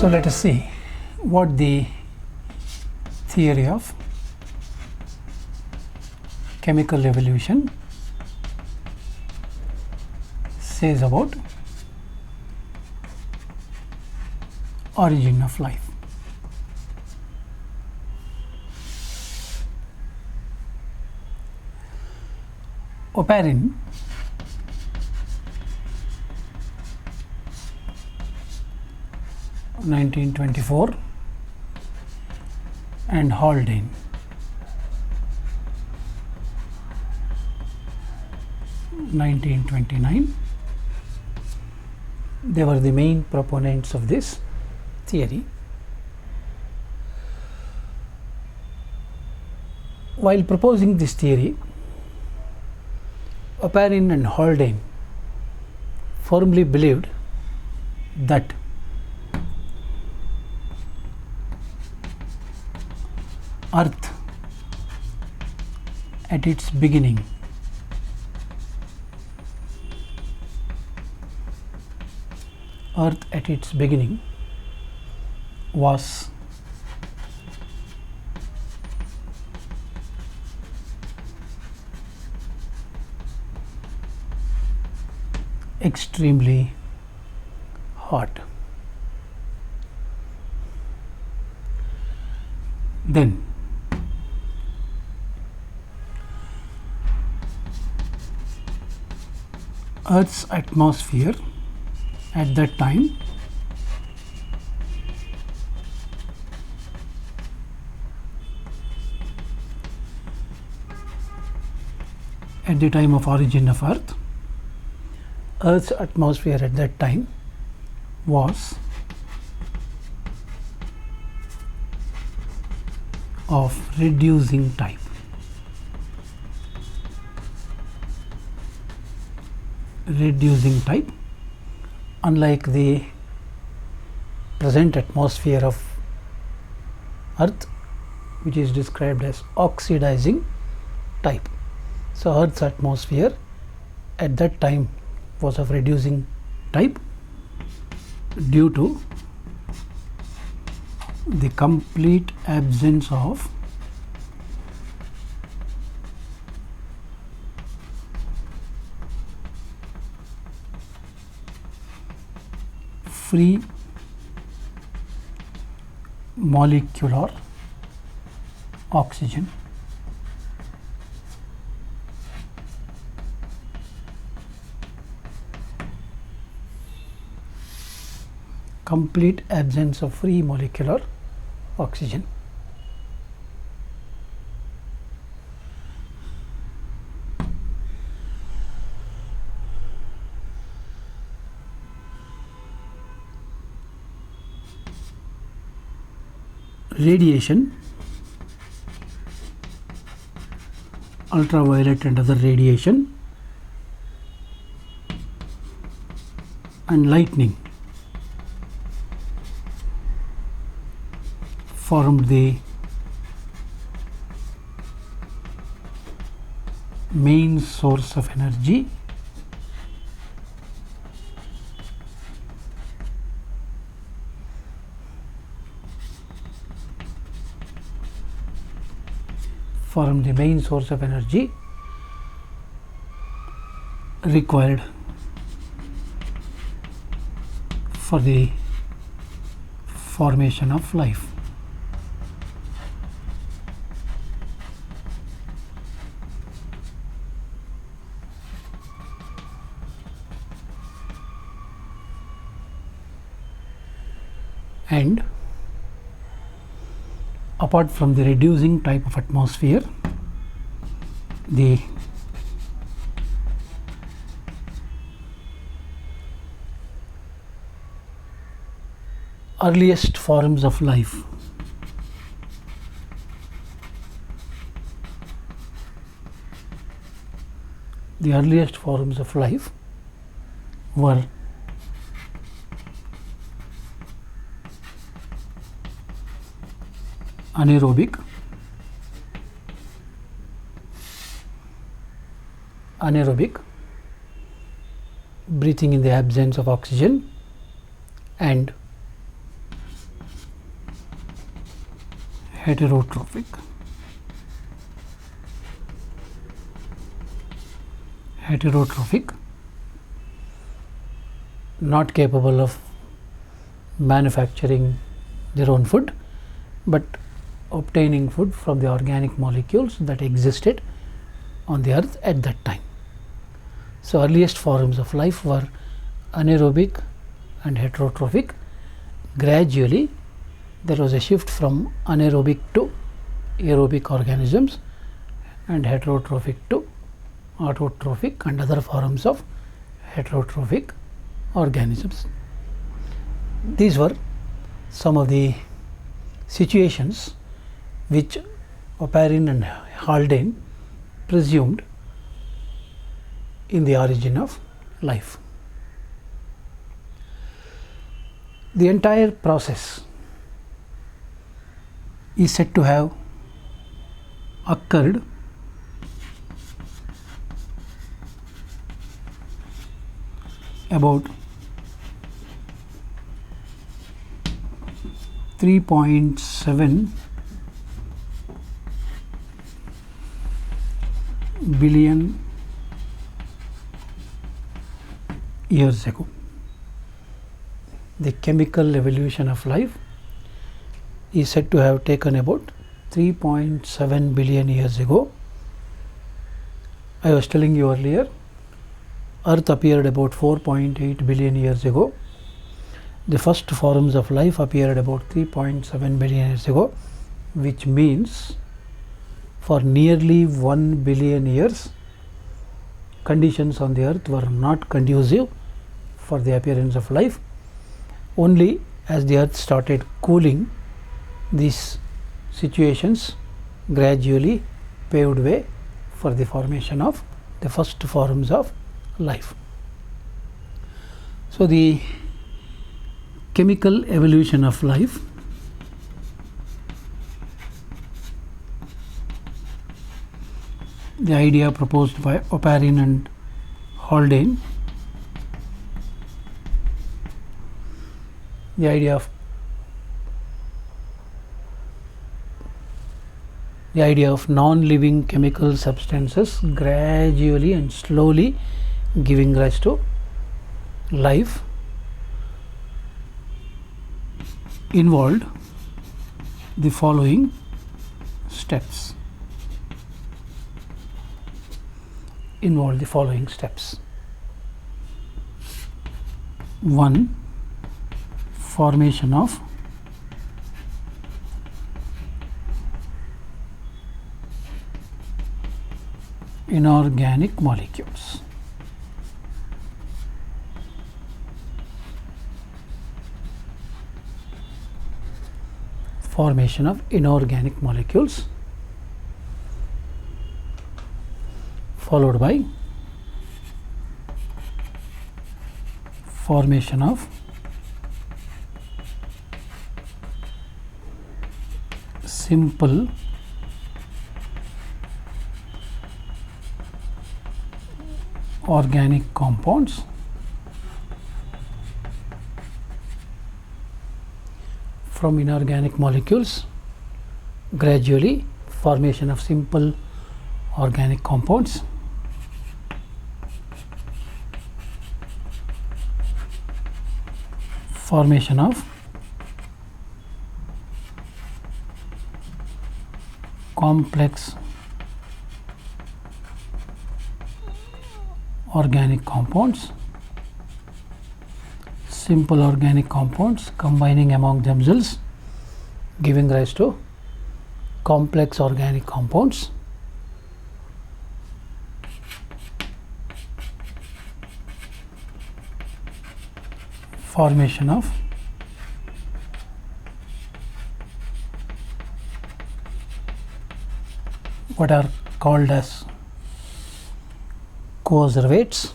So let us see what the theory of chemical evolution says about origin of life. Oparin (1924) and Haldane (1929), they were the main proponents of this theory. While proposing this theory, Oparin and Haldane firmly believed that Earth at its beginning was extremely hot. Then Earth's atmosphere at that time at the time of origin of Earth, Earth's atmosphere at that time was of reducing type. Unlike the present atmosphere of Earth, which is described as oxidizing type. So Earth's atmosphere at that time was of reducing type due to the complete absence of free molecular oxygen. Complete absence of free molecular oxygen. Radiation, ultraviolet and other radiation, and lightning formed the main source of energy required for the formation of life. And apart from the reducing type of atmosphere, the earliest forms of life were anaerobic, breathing in the absence of oxygen, and heterotrophic, not capable of manufacturing their own food, but obtaining food from the organic molecules that existed on the earth at that time. So earliest forms of life were anaerobic and heterotrophic. Gradually there was a shift from anaerobic to aerobic organisms and heterotrophic to autotrophic and other forms of heterotrophic organisms. These were some of the situations which Oparin and Haldane presumed in the origin of life. The entire process is said to have occurred about 3.7 billion years ago. The chemical evolution of life is said to have taken about 3.7 billion years ago. I was telling you earlier, Earth appeared about 4.8 billion years ago. The first forms of life appeared about 3.7 billion years ago, which means for nearly 1 billion years conditions on the earth were not conducive for the appearance of life. Only as the earth started cooling, these situations gradually paved way for the formation of the first forms of life. So the chemical evolution of life the idea proposed by Oparin and Haldane, the idea of non-living chemical substances gradually and slowly giving rise to life involved the following steps. 1. Formation of inorganic molecules. Formation of inorganic molecules, followed by formation of simple organic compounds from inorganic molecules. Gradually formation of simple organic compounds, formation of complex organic compounds, simple organic compounds combining among themselves giving rise to complex organic compounds, formation of what are called as coacervates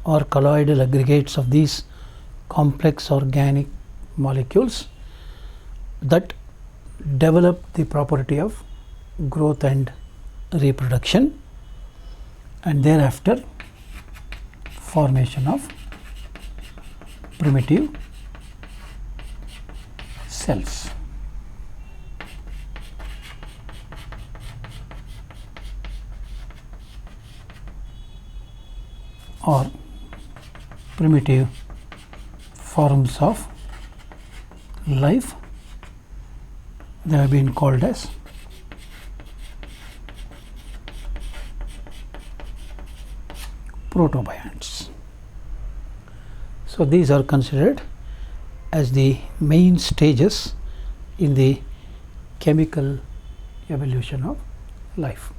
or colloidal aggregates of these complex organic molecules that develop the property of growth and reproduction, and thereafter formation of primitive cells. or primitive forms of life. They have been called as protobionts. So these are considered as the main stages in the chemical evolution of life.